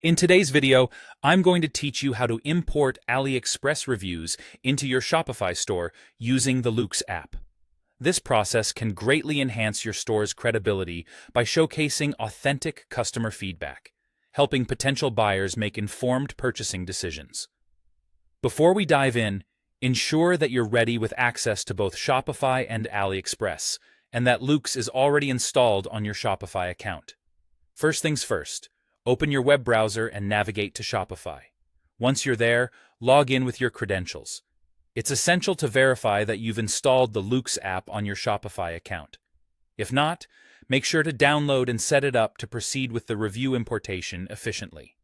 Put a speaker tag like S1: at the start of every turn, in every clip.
S1: In today's video, I'm going to teach you how to import Aliexpress reviews into your Shopify store using the Loox app. This process can greatly enhance your store's credibility by showcasing authentic customer feedback, helping potential buyers make informed purchasing decisions. Before we dive in, ensure that you're ready with access to both Shopify and Aliexpress, and that Loox is already installed on your Shopify account. First things first. Open your web browser and navigate to Shopify. Once you're there, log in with your credentials. It's essential to verify that you've installed the Loox app on your Shopify account. If not, make sure to download and set it up to proceed with the review importation efficiently.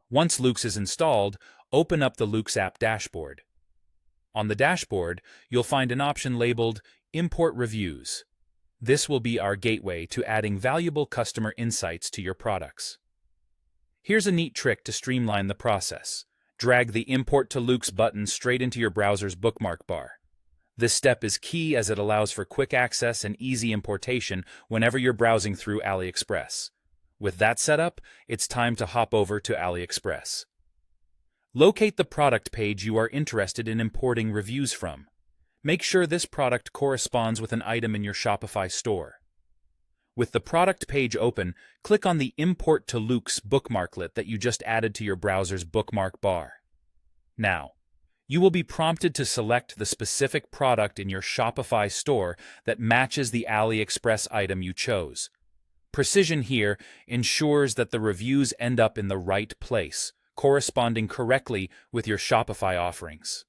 S1: Once Loox is installed, open up the Loox app dashboard. On the dashboard, you'll find an option labeled Import Reviews. This will be our gateway to adding valuable customer insights to your products. Here's a neat trick to streamline the process. Drag the Import to Loox button straight into your browser's bookmark bar. This step is key as it allows for quick access and easy importation whenever you're browsing through Aliexpress. With that set up, it's time to hop over to Aliexpress. Locate the product page you are interested in importing reviews from. Make sure this product corresponds with an item in your Shopify store. With the product page open, click on the Import to Loox bookmarklet that you just added to your browser's bookmark bar. Now, you will be prompted to select the specific product in your Shopify store that matches the Aliexpress item you chose. Precision here ensures that the reviews end up in the right place, corresponding correctly with your Shopify offerings.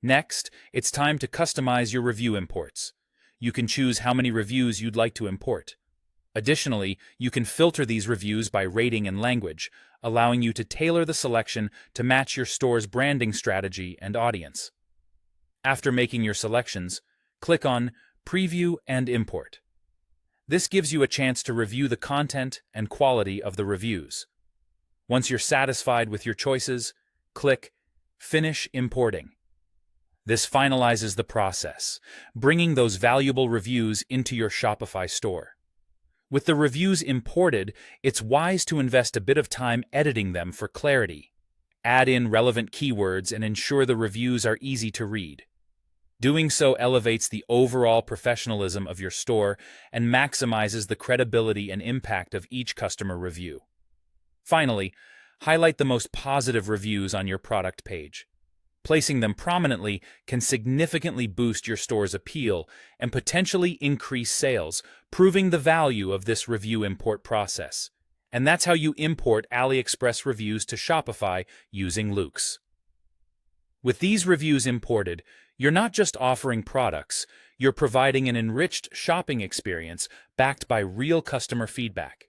S1: Next, it's time to customize your review imports. You can choose how many reviews you'd like to import. Additionally, you can filter these reviews by rating and language, allowing you to tailor the selection to match your store's branding strategy and audience. After making your selections, click on Preview and Import. This gives you a chance to review the content and quality of the reviews. Once you're satisfied with your choices, click Finish Importing. This finalizes the process, bringing those valuable reviews into your Shopify store. With the reviews imported, it's wise to invest a bit of time editing them for clarity. Add in relevant keywords and ensure the reviews are easy to read. Doing so elevates the overall professionalism of your store and maximizes the credibility and impact of each customer review. Finally, highlight the most positive reviews on your product page. Placing them prominently can significantly boost your store's appeal and potentially increase sales, proving the value of this review import process. And that's how you import Aliexpress reviews to Shopify using Loox. With these reviews imported, you're not just offering products, you're providing an enriched shopping experience backed by real customer feedback.